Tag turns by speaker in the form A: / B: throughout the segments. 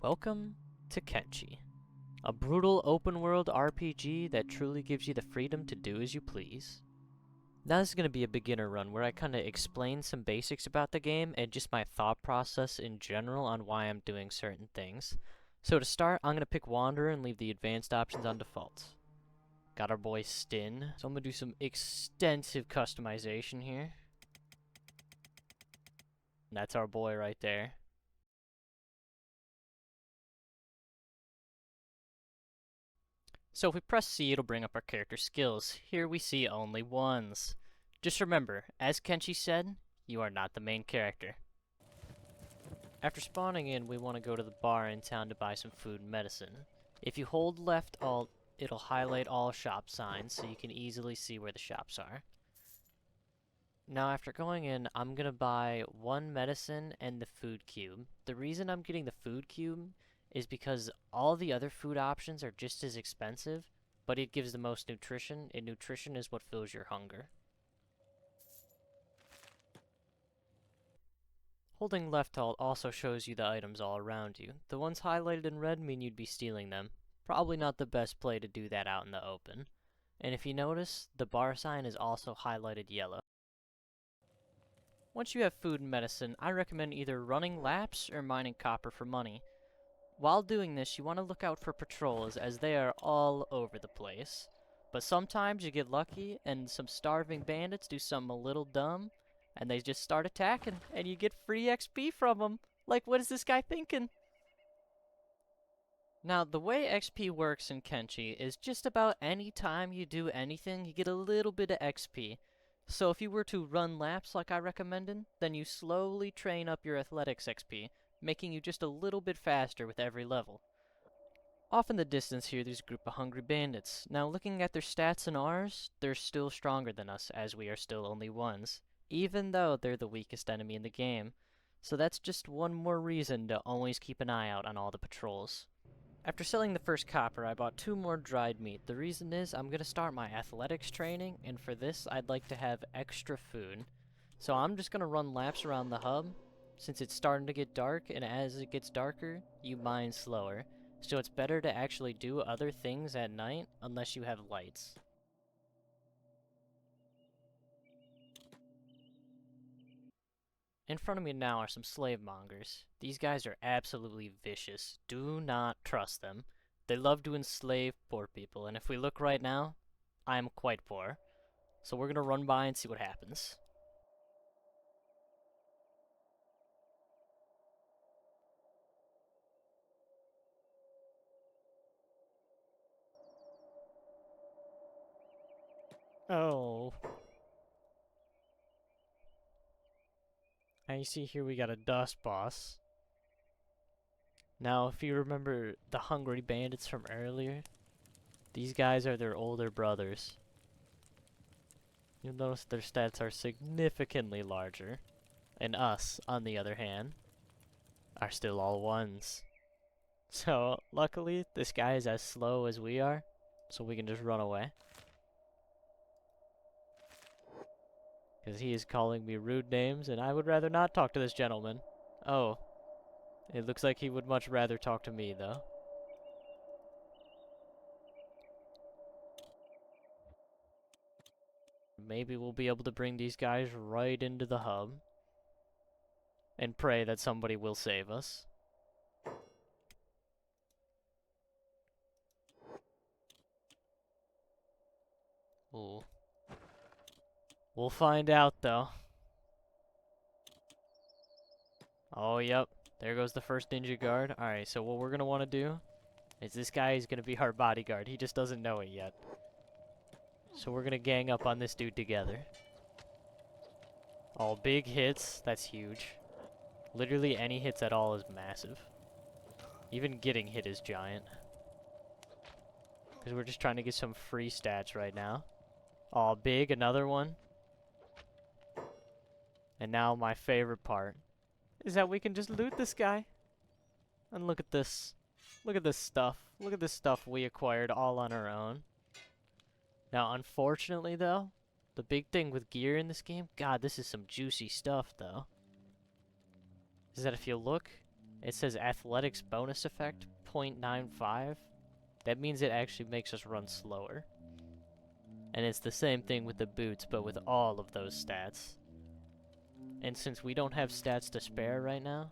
A: Welcome to Kenshi, a brutal open-world RPG that truly gives you the freedom to do as you please. Now this is going to be a beginner run where I kind of explain some basics about the game and just my thought process in general on why I'm doing certain things. So to start, I'm going to pick Wanderer and leave the advanced options on default. Got our boy Stin, so I'm going to do some extensive customization here. And that's our boy right there. So if we press C, it'll bring up our character skills. Here we see only ones. Just remember, as Kenshi said, you are not the main character. After spawning in, we want to go to the bar in town to buy some food and medicine. If you hold left alt, it'll highlight all shop signs so you can easily see where the shops are. Now after going in, I'm gonna buy one medicine and the food cube. The reason I'm getting the food cube is because all the other food options are just as expensive, but it gives the most nutrition, and nutrition is what fills your hunger. Holding left alt also shows you the items all around you. The ones highlighted in red mean you'd be stealing them. Probably not the best play to do that out in the open. And if you notice, the bar sign is also highlighted yellow. Once you have food and medicine, I recommend either running laps or mining copper for money. While doing this, you want to look out for patrols as they are all over the place. But sometimes you get lucky and some starving bandits do something a little dumb and they just start attacking and you get free XP from them. Like, what is this guy thinking? Now, the way XP works in Kenshi is just about any time you do anything, you get a little bit of XP. So if you were to run laps like I recommended, then you slowly train up your athletics XP, making you just a little bit faster with every level. Off in the distance here, there's a group of hungry bandits. Now looking at their stats and ours, they're still stronger than us, as we are still only ones, even though they're the weakest enemy in the game. So that's just one more reason to always keep an eye out on all the patrols. After selling the first copper, I bought 2 more dried meat. The reason is I'm going to start my athletics training, and for this I'd like to have extra food. So I'm just going to run laps around the hub, since it's starting to get dark, and as it gets darker, you mine slower. So it's better to actually do other things at night, unless you have lights. In front of me now are some slave mongers. These guys are absolutely vicious. Do not trust them. They love to enslave poor people, and if we look right now, I am quite poor. So we're gonna run by and see what happens. Oh. And you see here we got a dust boss. Now, if you remember the hungry bandits from earlier, these guys are their older brothers. You'll notice their stats are significantly larger. And us, on the other hand, are still all ones. So, luckily, this guy is as slow as we are, so we can just run away. Because he is calling me rude names, and I would rather not talk to this gentleman. Oh. It looks like he would much rather talk to me, though. Maybe we'll be able to bring these guys right into the hub. And pray that somebody will save us. Ooh. We'll find out, though. Oh, yep. There goes the first ninja guard. Alright, so what we're gonna want to do is this guy is gonna be our bodyguard. He just doesn't know it yet. So we're gonna gang up on this dude together. All big hits. That's huge. Literally any hits at all is massive. Even getting hit is giant. Because we're just trying to get some free stats right now. All big, another one. And now my favorite part is that we can just loot this guy. And look at this. Look at this stuff. Look at this stuff we acquired all on our own. Now, unfortunately, though, the big thing with gear in this game, God, this is some juicy stuff, though, is that if you look, It says athletics bonus effect 0.95. That means it actually makes us run slower. And it's the same thing with the boots, but with all of those stats. And since we don't have stats to spare right now,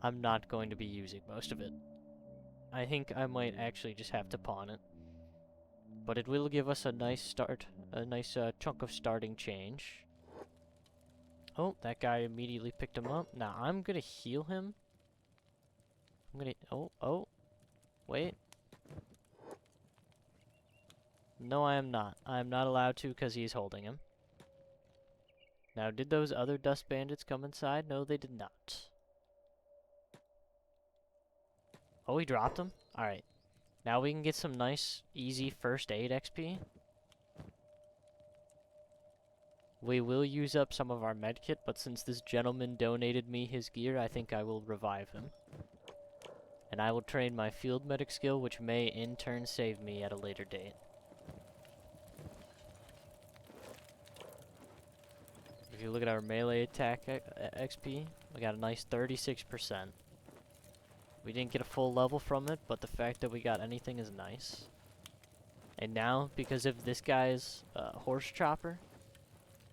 A: I'm not going to be using most of it. I think I might actually just have to pawn it. But it will give us a nice start, a nice chunk of starting change. Oh, that guy immediately picked him up. Now, I'm gonna heal him. Oh, wait. No, I am not. I am not allowed to because he's holding him. Now, did those other dust bandits come inside? No, they did not. Oh, he dropped him? Alright. Now we can get some nice, easy first aid XP. We will use up some of our medkit, but since this gentleman donated me his gear, I think I will revive him. And I will train my field medic skill, which may in turn save me at a later date. If you look at our melee attack XP, we got a nice 36%. We didn't get a full level from it, but the fact that we got anything is nice. And now, because of this guy's horse chopper,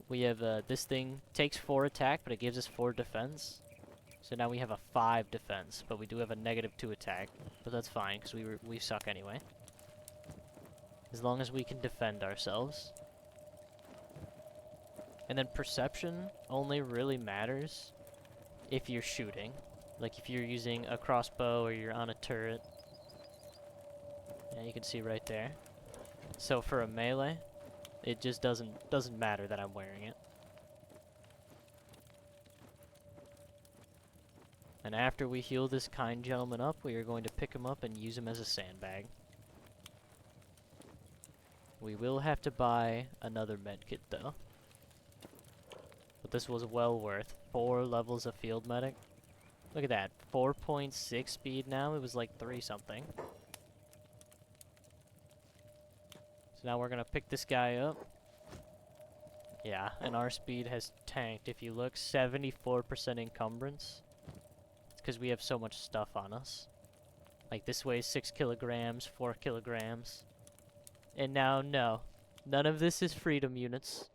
A: we have this thing takes 4 attack, but it gives us 4 defense. So now we have a 5 defense, but we do have a -2 attack. But that's fine, because we suck anyway. As long as we can defend ourselves. And then perception only really matters if you're shooting. Like if you're using a crossbow or you're on a turret. Yeah, you can see right there. So for a melee, it just doesn't matter that I'm wearing it. And after we heal this kind gentleman up, we are going to pick him up and use him as a sandbag. We will have to buy another medkit though. But this was well worth 4 levels of field medic. Look at that, 4.6 speed now. It was like 3 something. So now we're gonna pick this guy up. Yeah, and our speed has tanked. If you look, 74% encumbrance. It's because we have so much stuff on us. Like this weighs 6 kilograms, 4 kilograms. And now, no. None of this is freedom units.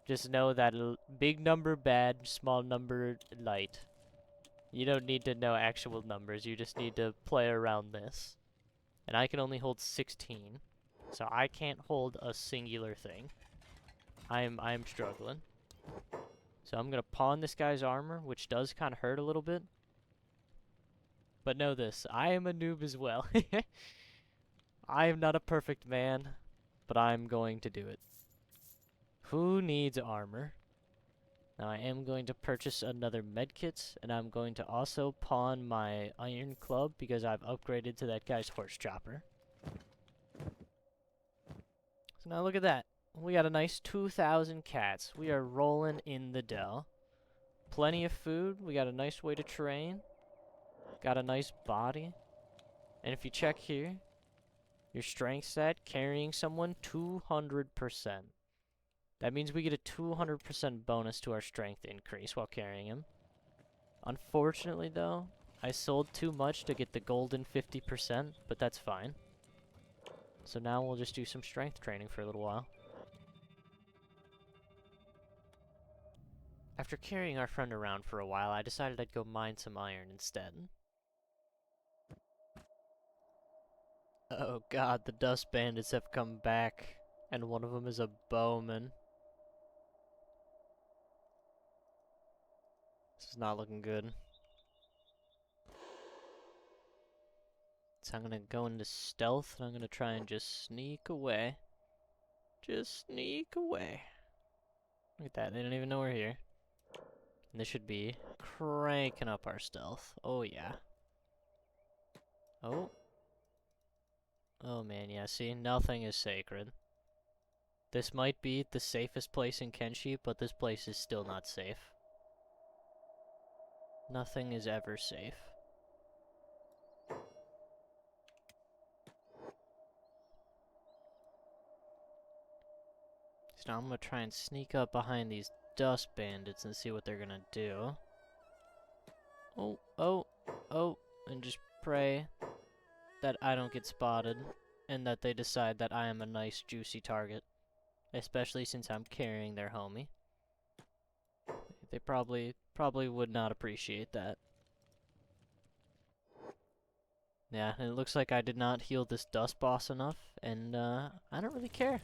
A: Just know that big number bad, small number light. You don't need to know actual numbers, you just need to play around this. And I can only hold 16. So I can't hold a singular thing. I'm struggling. So I'm gonna pawn this guy's armor, which does kind of hurt a little bit. But know this, I am a noob as well. I am not a perfect man, but I'm going to do it. Who needs armor? Now I am going to purchase another medkit, and I'm going to also pawn my iron club because I've upgraded to that guy's horse chopper. So now look at that. We got a nice 2,000 cats. We are rolling in the dough. Plenty of food. We got a nice way to train. Got a nice body. And if you check here, your strength stat, carrying someone 200%. That means we get a 200% bonus to our strength increase while carrying him. Unfortunately, though, I sold too much to get the golden 50%, but that's fine. So now we'll just do some strength training for a little while. After carrying our friend around for a while, I decided I'd go mine some iron instead. Oh god, the dust bandits have come back, and one of them is a bowman. This is not looking good. So I'm gonna go into stealth, and I'm gonna try and just sneak away. Just sneak away. Look at that, they don't even know we're here. And this should be cranking up our stealth. Oh yeah. Oh. Oh man, yeah, see, nothing is sacred. This might be the safest place in Kenshi, but this place is still not safe. Nothing is ever safe. So now I'm gonna try and sneak up behind these dust bandits and see what they're gonna do. Oh, oh, oh, and just pray that I don't get spotted and that they decide that I am a nice juicy target, especially since I'm carrying their homie. They probably would not appreciate that. Yeah, and it looks like I did not heal this dust boss enough, and I don't really care.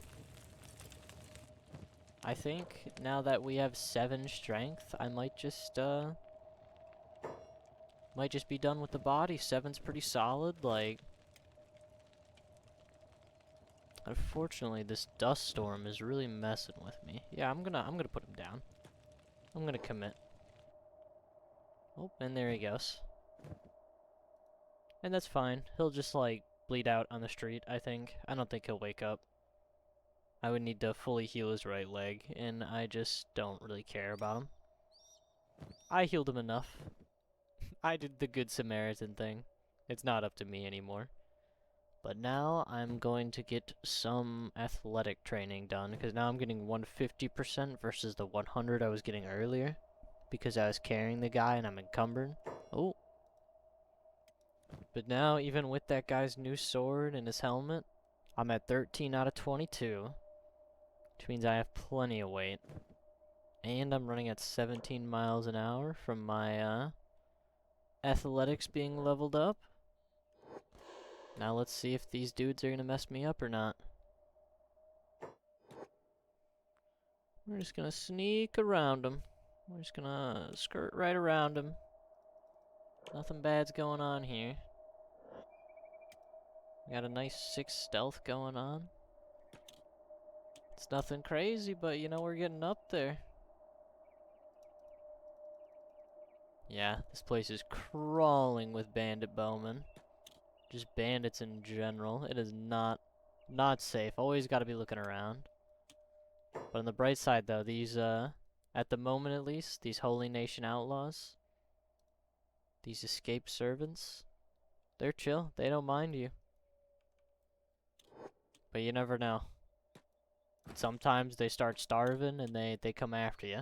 A: I think now that we have 7 strength, I might just be done with the body. 7's pretty solid, like. Unfortunately, this dust storm is really messing with me. Yeah, I'm gonna put him down. I'm gonna commit. Oh, and there he goes. And that's fine. He'll just, like, bleed out on the street, I think. I don't think he'll wake up. I would need to fully heal his right leg, and I just don't really care about him. I healed him enough. I did the Good Samaritan thing. It's not up to me anymore. But now I'm going to get some athletic training done, because now I'm getting 150% versus the 100 I was getting earlier, because I was carrying the guy and I'm encumbered. Oh. But now, even with that guy's new sword and his helmet, I'm at 13 out of 22, which means I have plenty of weight. And I'm running at 17 miles an hour from my athletics being leveled up. Now let's see if these dudes are gonna mess me up or not. We're just gonna sneak around them. We're just gonna skirt right around them. Nothing bad's going on here. We got a nice 6 stealth going on. It's nothing crazy, but you know, we're getting up there. Yeah, this place is crawling with bandit bowmen. Just bandits in general. It is not safe. Always gotta be looking around. But on the bright side, though, these, at the moment at least, these Holy Nation outlaws, these escaped servants, they're chill. They don't mind you. But you never know. Sometimes they start starving and they come after you.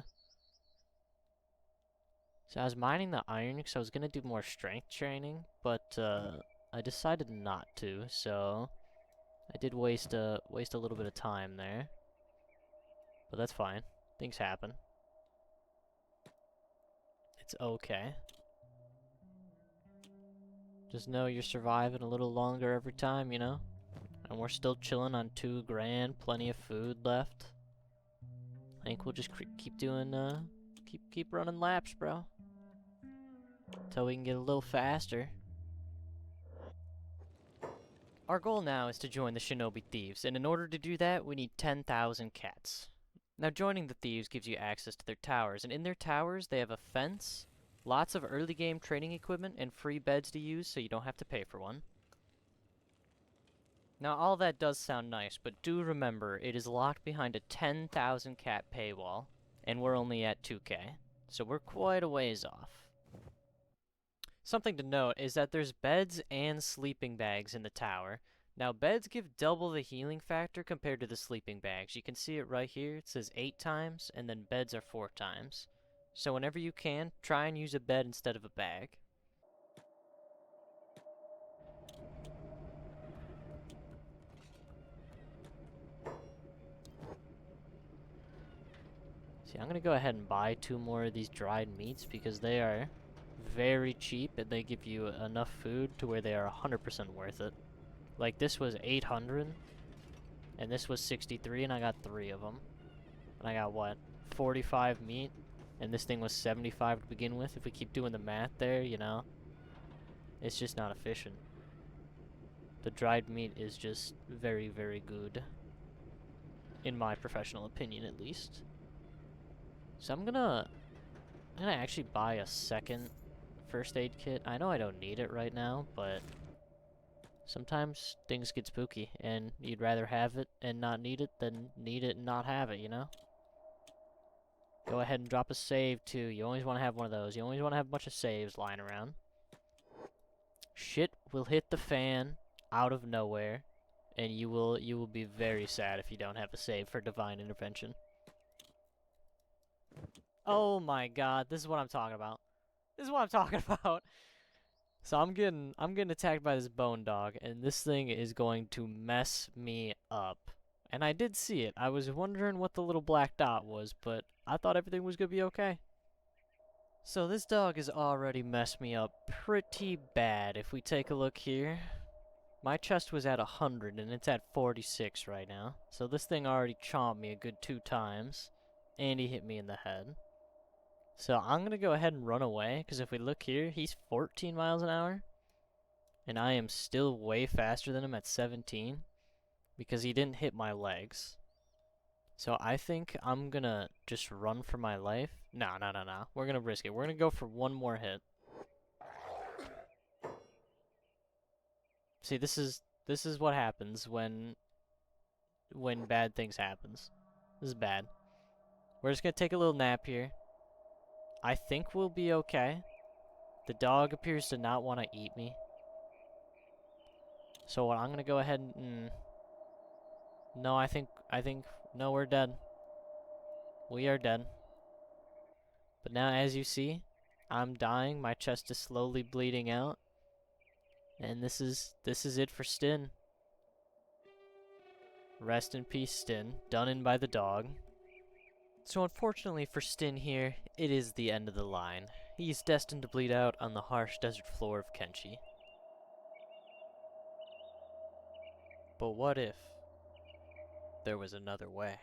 A: So I was mining the iron because I was going to do more strength training, but I decided not to, so I did waste a little bit of time there. But that's fine. Things happen. It's okay. Just know you're surviving a little longer every time, you know? And we're still chilling on 2 grand, plenty of food left. I think we'll just keep doing, keep running laps, bro. Until we can get a little faster. Our goal now is to join the Shinobi Thieves, and in order to do that, we need 10,000 cats. Now, joining the Thieves gives you access to their towers, and in their towers, they have a fence, lots of early game training equipment, and free beds to use so you don't have to pay for one. Now, all that does sound nice, but do remember, it is locked behind a 10,000 cat paywall, and we're only at 2K, so we're quite a ways off. Something to note is that there's beds and sleeping bags in the tower. Now, beds give double the healing factor compared to the sleeping bags. You can see it right here. It says 8 times, and then beds are 4 times. So whenever you can, try and use a bed instead of a bag. See, I'm going to go ahead and buy 2 more of these dried meats because they are very cheap and they give you enough food to where they are 100% worth it. Like, this was 800 and this was 63 and I got 3 of them. And I got, what, 45 meat? And this thing was 75 to begin with. If we keep doing the math there, you know, it's just not efficient. The dried meat is just very, very good. In my professional opinion, at least. So I'm gonna actually buy a second first aid kit. I know I don't need it right now, but sometimes things get spooky, and you'd rather have it and not need it than need it and not have it, you know? Go ahead and drop a save, too. You always want to have one of those. You always want to have a bunch of saves lying around. Shit will hit the fan out of nowhere, and you will be very sad if you don't have a save for divine intervention. Oh my god, this is what I'm talking about. This is what I'm talking about. So I'm getting attacked by this bone dog, and this thing is going to mess me up. And I did see it. I was wondering what the little black dot was, but I thought everything was gonna be okay. So this dog has already messed me up pretty bad. If we take a look here, my chest was at 100 and it's at 46 right now. So this thing already chomped me a good 2 times, and he hit me in the head. So I'm gonna go ahead and run away, because if we look here, he's 14 miles an hour. And I am still way faster than him at 17, because he didn't hit my legs. So I think I'm gonna just run for my life. No. We're gonna risk it. We're gonna go for one more hit. See, this is what happens when bad things happens. This is bad. We're just gonna take a little nap here. I think we'll be okay. The dog appears to not want to eat me. So I'm gonna go ahead and no, I think no, we're dead. We are dead. But now, as you see, I'm dying. My chest is slowly bleeding out. And this is it for Stin. Rest in peace, Stin. Done in by the dog. So unfortunately for Stin here, it is the end of the line. He's destined to bleed out on the harsh desert floor of Kenshi. But what if there was another way?